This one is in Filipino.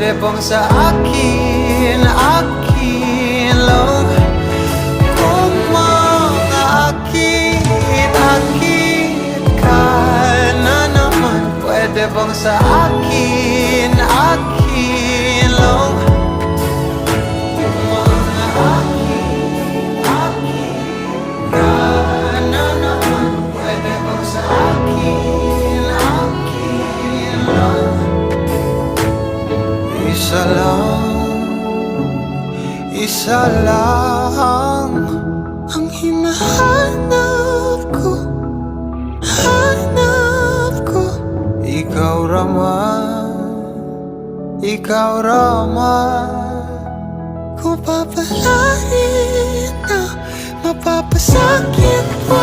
pwede bang sa akin, akin lang? Kung makakit ka na naman, pwede bang sa akin, akin lang? Kung makakit ka na naman, pwede bang sa akin, akin lang? Isa lang ang hinahanap ko, hanap ko. Ikaw Rama, kung papalarin na mapapasakit pa.